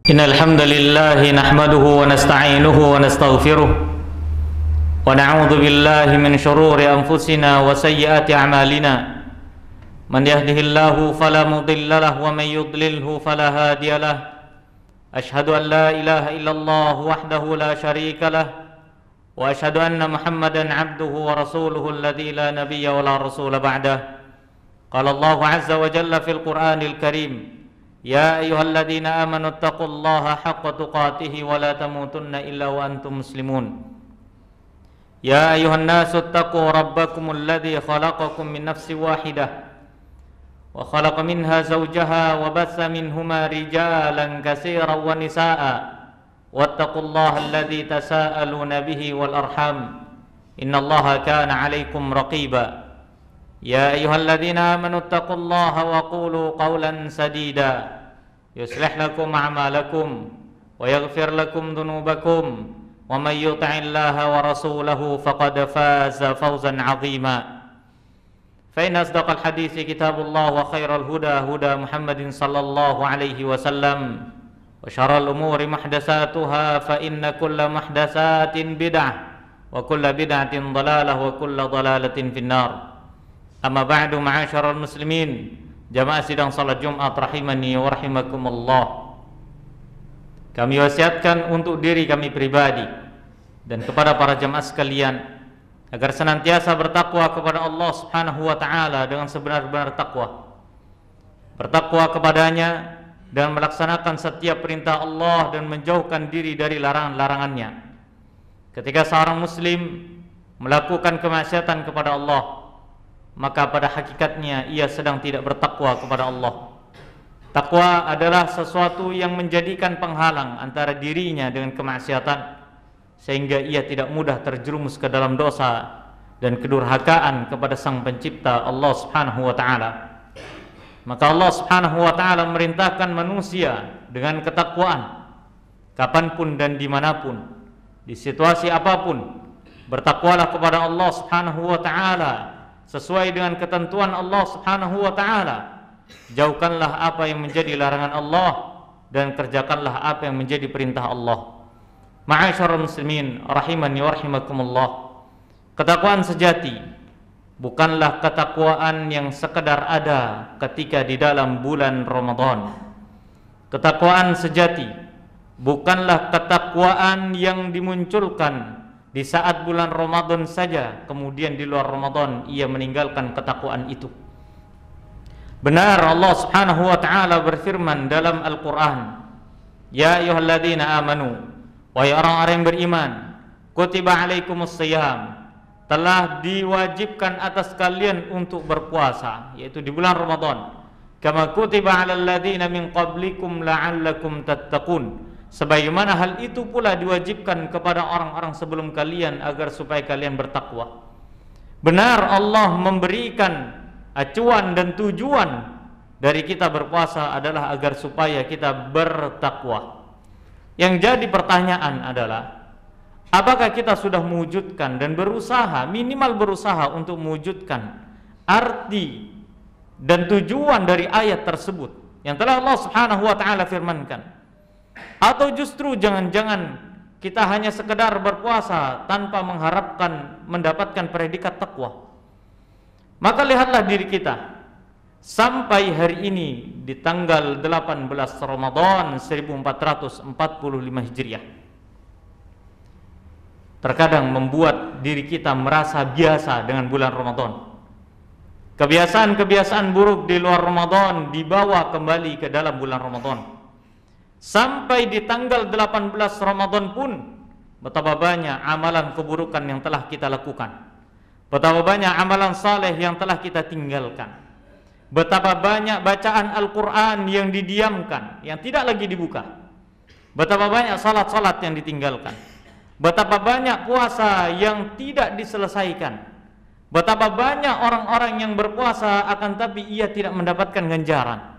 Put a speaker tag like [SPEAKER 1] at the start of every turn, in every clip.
[SPEAKER 1] إن الحمد لله نحمده ونستعينه ونستغفره ونعوذ بالله من شرور أنفسنا وسيئات أعمالنا من يهده الله فلا مضل له ومن يضلله فلا هادي له أشهد أن لا إله إلا الله وحده لا شريك له وأشهد أن محمدا عبده ورسوله الذي لا نبي ولا رسول بعده قال الله عز وجل في القرآن الكريم يا أيها الذين آمنوا اتقوا الله حق تقاته ولا تموتن إلا وأنتم مسلمون يا أيها الناس اتقوا ربكم الذي خلقكم من نفس واحدة وخلق منها زوجها وبث منهما رجالا كثيرا ونساء واتقوا الله الذي تساءلون به والأرحام إن الله كان عليكم رقيبا يا أيها الذين آمنوا اتقوا الله وقولوا قولا سديدا يصلح لكم أعمالكم ويغفر لكم ذنوبكم ومن يطع الله ورسوله فقد فاز فوزا عظيما فإن أصدق الحديث كتاب الله وخير الهدى هدى محمد صلى الله عليه وسلم وشر الأمور محدثاتها فإن كل محدثات بدعة وكل بدعة ضلالة وكل ضلالة في النار. Amma ba'du ma'asyiral muslimin, jamaah sidang salat Jumat rahimani wa rahimakumullah. Kami wasiatkan untuk diri kami pribadi dan kepada para jamaah sekalian agar senantiasa bertakwa kepada Allah Subhanahu wa taala dengan sebenar-benar takwa. Bertakwa kepadanya dan melaksanakan setiap perintah Allah dan menjauhkan diri dari larangan-larangannya. Ketika seorang muslim melakukan kemaksiatan kepada Allah, maka pada hakikatnya ia sedang tidak bertakwa kepada Allah. Takwa adalah sesuatu yang menjadikan penghalang antara dirinya dengan kemaksiatan, sehingga ia tidak mudah terjerumus ke dalam dosa dan kedurhakaan kepada Sang Pencipta Allah Subhanahu wa taala. Maka Allah Subhanahu wa taala memerintahkan manusia dengan ketakwaan kapanpun dan dimanapun, di situasi apapun. Bertakwalah kepada Allah Subhanahu wa taala sesuai dengan ketentuan Allah Subhanahu wa taala. Jauhkanlah apa yang menjadi larangan Allah dan kerjakanlah apa yang menjadi perintah Allah. Ma'asyiral muslimin rahimani wa rahimakumullah. Ketakwaan sejati bukanlah ketakwaan yang sekedar ada ketika di dalam bulan Ramadan. Ketakwaan sejati bukanlah ketakwaan yang dimunculkan di saat bulan Ramadan saja, kemudian di luar Ramadan ia meninggalkan ketakwaan itu. Benar Allah Subhanahu wa taala berfirman dalam Al-Qur'an, "Ya ayyuhalladzina amanu," wahai orang-orang yang beriman, "kutiba alaikumus shiyam," telah diwajibkan atas kalian untuk berpuasa, yaitu di bulan Ramadan. "Kama kutiba alal ladzina min qablikum la'allakum tattaqun," sebagaimana hal itu pula diwajibkan kepada orang-orang sebelum kalian agar supaya kalian bertakwa. Benar Allah memberikan acuan dan tujuan dari kita berpuasa adalah agar supaya kita bertakwa. Yang jadi pertanyaan adalah, apakah kita sudah mewujudkan dan berusaha, minimal berusaha untuk mewujudkan arti dan tujuan dari ayat tersebut yang telah Allah Subhanahu wa taala firmankan? Atau justru jangan-jangan kita hanya sekedar berpuasa tanpa mengharapkan mendapatkan predikat takwa? Maka lihatlah diri kita sampai hari ini di tanggal 18 Ramadan 1445 Hijriah. Terkadang membuat diri kita merasa biasa dengan bulan Ramadan. Kebiasaan-kebiasaan buruk di luar Ramadan dibawa kembali ke dalam bulan Ramadan. Sampai di tanggal 18 Ramadan pun betapa banyak amalan keburukan yang telah kita lakukan. Betapa banyak amalan saleh yang telah kita tinggalkan. Betapa banyak bacaan Al-Quran yang didiamkan, yang tidak lagi dibuka. Betapa banyak salat-salat yang ditinggalkan. Betapa banyak puasa yang tidak diselesaikan. Betapa banyak orang-orang yang berpuasa akan tapi ia tidak mendapatkan ganjaran.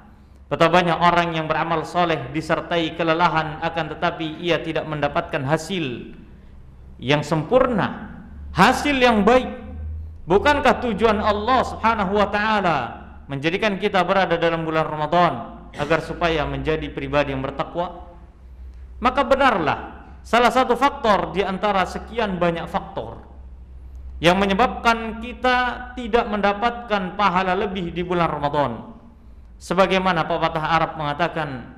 [SPEAKER 1] Betapa banyak orang yang beramal soleh disertai kelelahan akan tetapi ia tidak mendapatkan hasil yang sempurna, hasil yang baik. Bukankah tujuan Allah Subhanahu wa taala menjadikan kita berada dalam bulan Ramadan agar supaya menjadi pribadi yang bertakwa? maka benarlah salah satu faktor di antara sekian banyak faktor yang menyebabkan kita tidak mendapatkan pahala lebih di bulan Ramadan. Sebagaimana pepatah Arab mengatakan,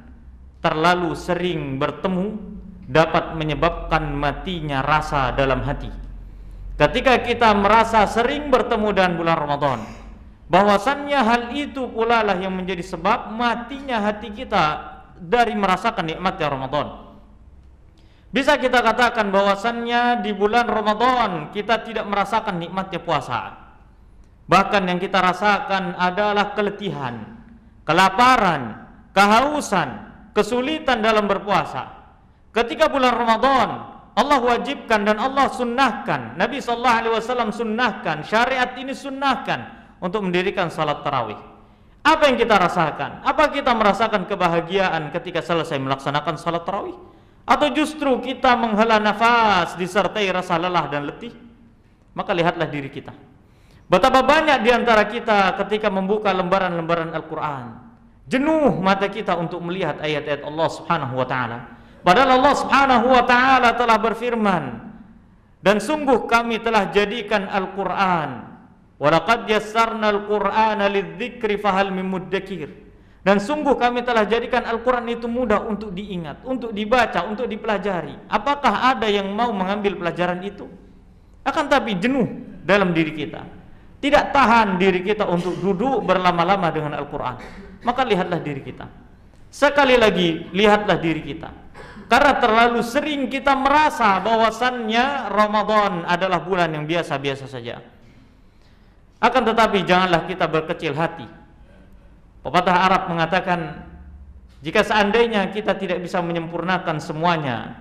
[SPEAKER 1] terlalu sering bertemu dapat menyebabkan matinya rasa dalam hati. Ketika kita merasa sering bertemu dengan bulan Ramadan, bahwasannya hal itu pula lah yang menjadi sebab matinya hati kita dari merasakan nikmatnya Ramadan. Bisa kita katakan bahwasannya di bulan Ramadan kita tidak merasakan nikmatnya puasa. Bahkan yang kita rasakan adalah keletihan, kelaparan, kehausan, kesulitan dalam berpuasa. Ketika bulan Ramadan Allah wajibkan dan Allah sunnahkan, Nabi SAW sunnahkan, syariat ini sunnahkan untuk mendirikan salat tarawih. Apa yang kita rasakan? Apa kita merasakan kebahagiaan ketika selesai melaksanakan salat tarawih? Atau justru kita menghela nafas disertai rasa lelah dan letih? Maka lihatlah diri kita. Betapa banyak di antara kita ketika membuka lembaran-lembaran Al-Quran, jenuh mata kita untuk melihat ayat-ayat Allah Subhanahu wa ta'ala. Padahal Allah Subhanahu wa ta'ala telah berfirman, dan sungguh kami telah jadikan Al-Quran, walaqad yassarnal Qur'ana lidzikri fahal mim muddakir. Dan sungguh kami telah jadikan Al-Quran itu mudah untuk diingat, untuk dibaca, untuk dipelajari. Apakah ada yang mau mengambil pelajaran itu? Akan tapi jenuh dalam diri kita, tidak tahan diri kita untuk duduk berlama-lama dengan Al-Quran. Maka lihatlah diri kita. Sekali lagi, lihatlah diri kita. Karena terlalu sering kita merasa bahwasannya Ramadan adalah bulan yang biasa-biasa saja. Akan tetapi janganlah kita berkecil hati. Pepatah Arab mengatakan, jika seandainya kita tidak bisa menyempurnakan semuanya,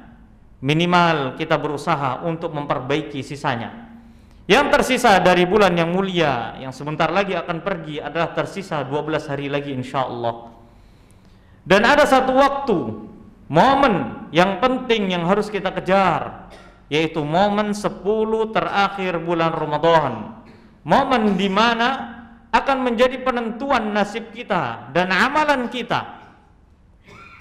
[SPEAKER 1] minimal kita berusaha untuk memperbaiki sisanya. Yang tersisa dari bulan yang mulia yang sebentar lagi akan pergi adalah tersisa 12 hari lagi insyaallah. Dan ada satu waktu, momen yang penting yang harus kita kejar, yaitu momen 10 terakhir bulan Ramadan. Momen di mana akan menjadi penentuan nasib kita dan amalan kita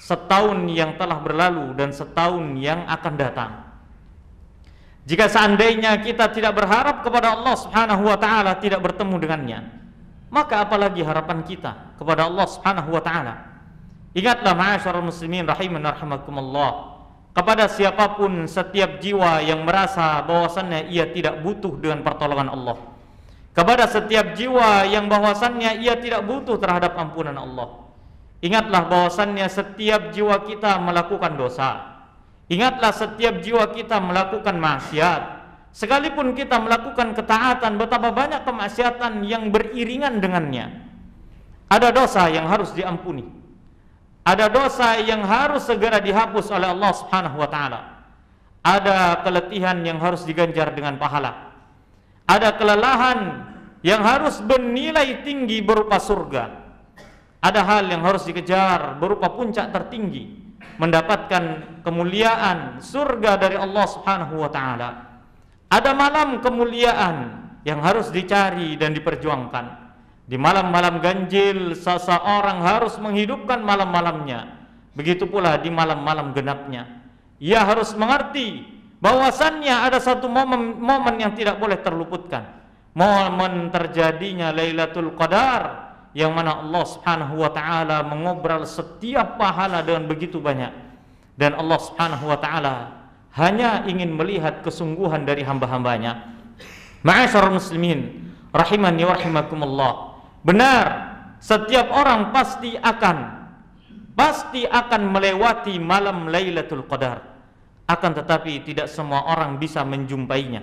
[SPEAKER 1] setahun yang telah berlalu dan setahun yang akan datang. Jika seandainya kita tidak berharap kepada Allah Subhanahu wa ta'ala, tidak bertemu dengannya, maka apalagi harapan kita kepada Allah Subhanahu wa ta'ala. Ingatlah ma'asyarul muslimin rahiman rahimakumullah, kepada siapapun setiap jiwa yang merasa bahwasannya ia tidak butuh dengan pertolongan Allah, kepada setiap jiwa yang bahwasannya ia tidak butuh terhadap ampunan Allah, ingatlah bahwasannya setiap jiwa kita melakukan dosa. Ingatlah setiap jiwa kita melakukan maksiat. Sekalipun kita melakukan ketaatan, betapa banyak kemaksiatan yang beriringan dengannya. Ada dosa yang harus diampuni, ada dosa yang harus segera dihapus oleh Allah Subhanahu wa ta'ala. Ada keletihan yang harus diganjar dengan pahala. Ada kelelahan yang harus bernilai tinggi berupa surga. Ada hal yang harus dikejar berupa puncak tertinggi, mendapatkan kemuliaan surga dari Allah Subhanahu wa ta'ala. Ada malam kemuliaan yang harus dicari dan diperjuangkan. Di malam-malam ganjil seseorang harus menghidupkan malam-malamnya. Begitu pula di malam-malam genapnya. Ia harus mengerti bahwasannya ada satu momen yang tidak boleh terluputkan. Momen terjadinya Lailatul Qadar, yang mana Allah Subhanahu wa ta'ala mengobrol setiap pahala dengan begitu banyak. Dan Allah Subhanahu wa ta'ala hanya ingin melihat kesungguhan dari hamba-hambanya. Ma'asyarul muslimin rahimani wa rahimakumullah, benar, setiap orang pasti akan melewati malam Lailatul Qadar. Akan tetapi tidak semua orang bisa menjumpainya.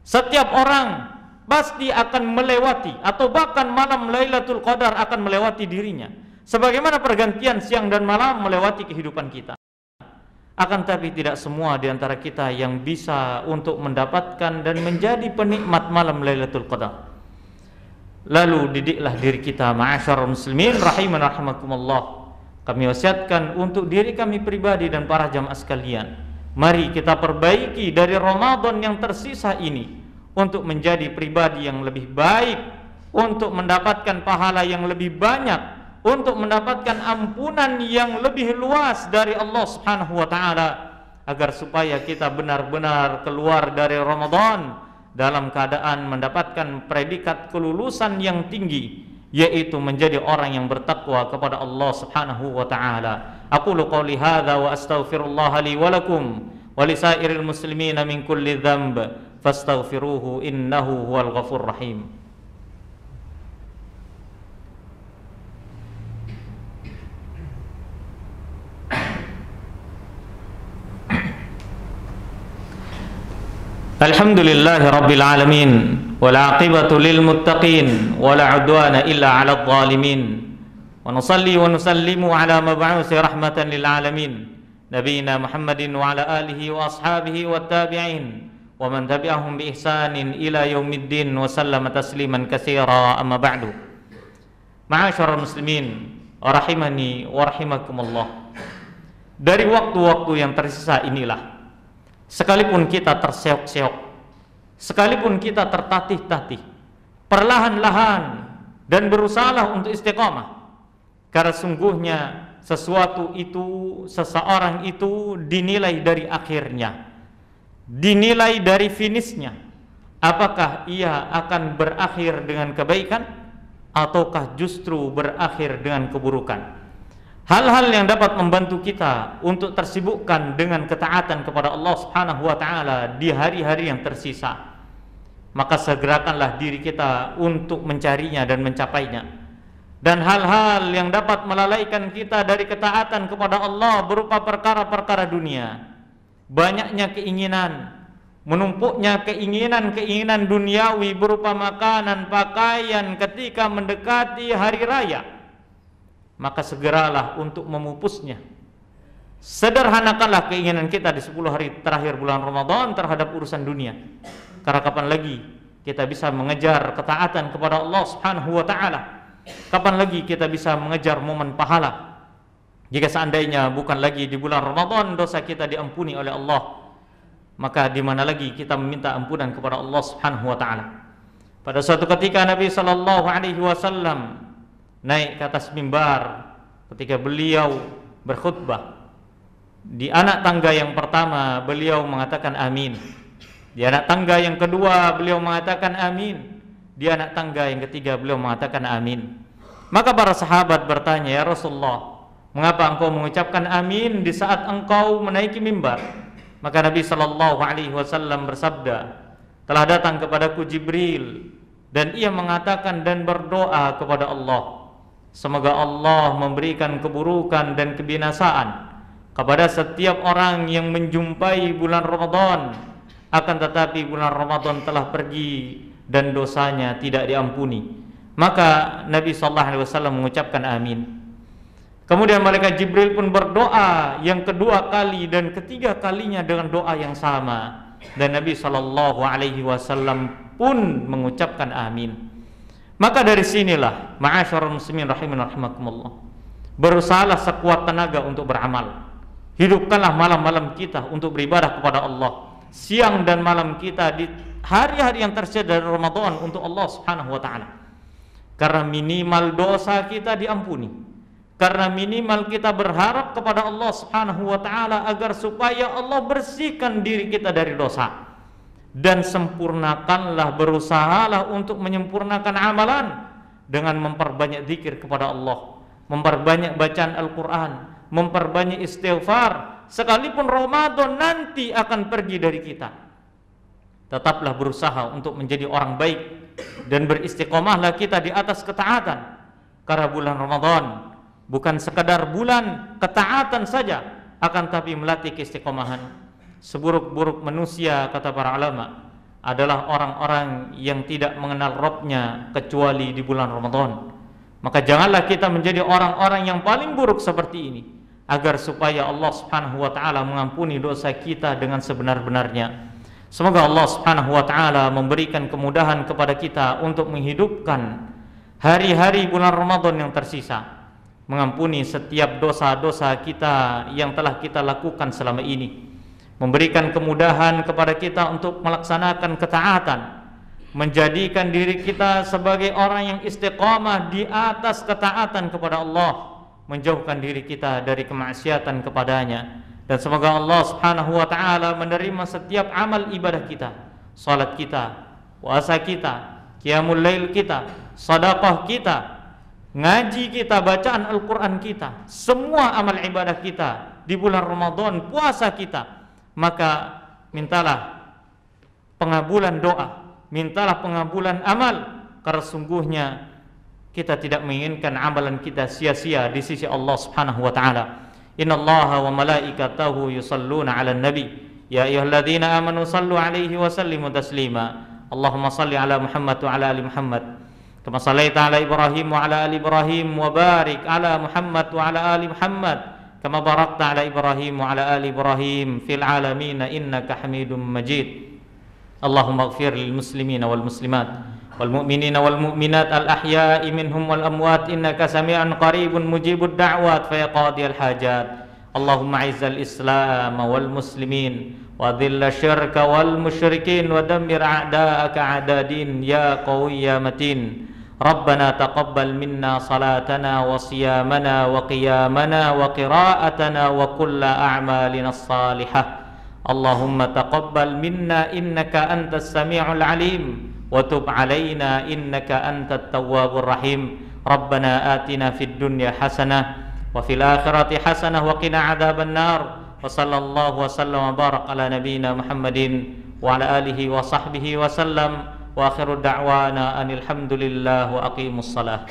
[SPEAKER 1] Setiap orang pasti akan melewati, atau bahkan malam Lailatul Qadar akan melewati dirinya, sebagaimana pergantian siang dan malam melewati kehidupan kita. Akan tapi tidak semua di antara kita yang bisa untuk mendapatkan dan menjadi penikmat malam Lailatul Qadar. Lalu didiklah diri kita, ma'asyarul muslimin rahiman rahimakumullah. Kami wasiatkan untuk diri kami pribadi dan para jamaah sekalian, mari kita perbaiki dari Ramadan yang tersisa ini untuk menjadi pribadi yang lebih baik, untuk mendapatkan pahala yang lebih banyak, untuk mendapatkan ampunan yang lebih luas dari Allah Subhanahu wa taala, agar supaya kita benar-benar keluar dari Ramadan dalam keadaan mendapatkan predikat kelulusan yang tinggi, yaitu menjadi orang yang bertakwa kepada Allah Subhanahu wa taala. Aqulu qouli hadza wa astaghfirullah li wa lakum wa lisairil muslimina min kulli dzamb fastaghfiruhu innahu huwal ghafurur rahim. Alhamdulillahi rabbil alamin wal aqibatu lil muttaqin wala udwana illa 'alal zalimin wa nusalli wa nusallimu ala mab'usi rahmatan lil alamin nabiyina Muhammadin wa ala alihi wa ashabihi wat tabi'in wa man tabi'ahum bi ihsanin ila yaumiddin wa sallama tasliman katsira, amma ba'du. Ma'asyiral muslimin rahimani wa rahimakumullah. Dari waktu-waktu yang tersisa inilah, sekalipun kita terseok-seok, sekalipun kita tertatih-tatih, perlahan-lahan dan berusahalah untuk istiqamah, karena sungguhnya sesuatu itu, seseorang itu dinilai dari akhirnya, dinilai dari finishnya. Apakah ia akan berakhir dengan kebaikan ataukah justru berakhir dengan keburukan? Hal-hal yang dapat membantu kita untuk tersibukkan dengan ketaatan kepada Allah Subhanahu wa taala di hari-hari yang tersisa, maka segerakanlah diri kita untuk mencarinya dan mencapainya. Dan hal-hal yang dapat melalaikan kita dari ketaatan kepada Allah berupa perkara-perkara dunia, banyaknya keinginan, menumpuknya keinginan-keinginan duniawi berupa makanan, pakaian ketika mendekati hari raya, maka segeralah untuk memupusnya. Sederhanakanlah keinginan kita di 10 hari terakhir bulan Ramadan terhadap urusan dunia. Karena kapan lagi kita bisa mengejar ketaatan kepada Allah Subhanahu wa taala? Kapan lagi kita bisa mengejar momen pahala? Jika seandainya bukan lagi di bulan Ramadan dosa kita diampuni oleh Allah, maka di mana lagi kita meminta ampunan kepada Allah Subhanahu wa taala? Pada suatu ketika Nabi sallallahu alaihi wasallam naik ke atas mimbar ketika beliau berkhutbah. Di anak tangga yang pertama beliau mengatakan amin. Di anak tangga yang kedua beliau mengatakan amin. Di anak tangga yang ketiga beliau mengatakan amin. Maka para sahabat bertanya, ya Rasulullah, mengapa engkau mengucapkan amin di saat engkau menaiki mimbar? Maka Nabi sallallahu alaihi wasallam bersabda, telah datang kepadaku Jibril dan ia mengatakan dan berdoa kepada Allah, semoga Allah memberikan keburukan dan kebinasaan kepada setiap orang yang menjumpai bulan Ramadan, akan tetapi bulan Ramadan telah pergi dan dosanya tidak diampuni. Maka Nabi sallallahu alaihi wasallam mengucapkan amin. Kemudian malaikat Jibril pun berdoa yang kedua kali dan ketiga kalinya dengan doa yang sama, dan Nabi sallallahu alaihi wasallam pun mengucapkan amin. Maka dari sinilah, ma'asyiral muslimin rahimani rahimakumullah, berusahalah sekuat tenaga untuk beramal. Hidupkanlah malam-malam kita untuk beribadah kepada Allah, siang dan malam kita di hari-hari yang tersisa dari Ramadan untuk Allah Subhanahu wa taala. Karena minimal dosa kita diampuni, karena minimal kita berharap kepada Allah Subhanahu wa taala agar supaya Allah bersihkan diri kita dari dosa. Dan sempurnakanlah, berusahalah untuk menyempurnakan amalan dengan memperbanyak zikir kepada Allah, memperbanyak bacaan Al-Quran, memperbanyak istighfar. Sekalipun Ramadan nanti akan pergi dari kita, tetaplah berusaha untuk menjadi orang baik dan beristiqomahlah kita di atas ketaatan. Karena bulan Ramadan bukan sekadar bulan ketaatan saja, akan tapi melatih keistiqomahan. Seburuk-buruk manusia, kata para ulama, adalah orang-orang yang tidak mengenal Rabbnya kecuali di bulan Ramadan. Maka janganlah kita menjadi orang-orang yang paling buruk seperti ini, agar supaya Allah Subhanahu wa taala mengampuni dosa kita dengan sebenar-benarnya. Semoga Allah Subhanahu wa taala memberikan kemudahan kepada kita untuk menghidupkan hari-hari bulan Ramadan yang tersisa, mengampuni setiap dosa-dosa kita yang telah kita lakukan selama ini, memberikan kemudahan kepada kita untuk melaksanakan ketaatan, menjadikan diri kita sebagai orang yang istiqamah di atas ketaatan kepada Allah, menjauhkan diri kita dari kemaksiatan kepadanya. Dan semoga Allah Subhanahu wa taala menerima setiap amal ibadah kita, salat kita, puasa kita, qiyamul lail kita, sedekah kita, ngaji kita, bacaan Al-Qur'an kita, semua amal ibadah kita di bulan Ramadan, puasa kita, maka mintalah pengabulan doa, mintalah pengabulan amal, karena sungguhnya kita tidak menginginkan amalan kita sia-sia di sisi Allah Subhanahu wa taala. Innallaha wa malaikatahu yusalluna 'alan nabi ya ayyuhalladzina amanu sallu 'alaihi wa sallimu taslima. Allahumma salli 'ala Muhammad wa 'ala ali Muhammad kama shallaita 'ala Ibrahim wa 'ala ali Ibrahim wa barik 'ala Muhammad wa 'ala ali Muhammad kama barakta 'ala Ibrahim wa 'ala ali Ibrahim fil 'alamin innaka Hamidum Majid. Allahumma ighfir lil muslimina wal muslimat wal mu'minina wal mu'minat al ahya'i minhum wal amwat innaka sami'un qaribun mujibud da'wat fa ya qadiyal hajat. Allahumma izzal islam wal muslimin wa dhilla syirka wal musyrikin wa dammir a'da'aka a'dadin ya qawi ya matin. Rabbana taqabbal minna salatana wa siyamana wa qiyamana wa qira'atana wa kulla a'malina salihah. Allahumma taqabbal minna innaka antas sami'ul alim wa tub alaina innaka antat tawwabur rahim. Rabbana atina fid dunya hasanah wa fil akhirati hasanah wa qina adzaban nar. Wa sallallahu wa sallam wa barak ala nabiyyina Muhammadin wa ala alihi wa sahbihi wa sallam. Wa akhiru da'wana anil hamdulillah wa aqimus salah.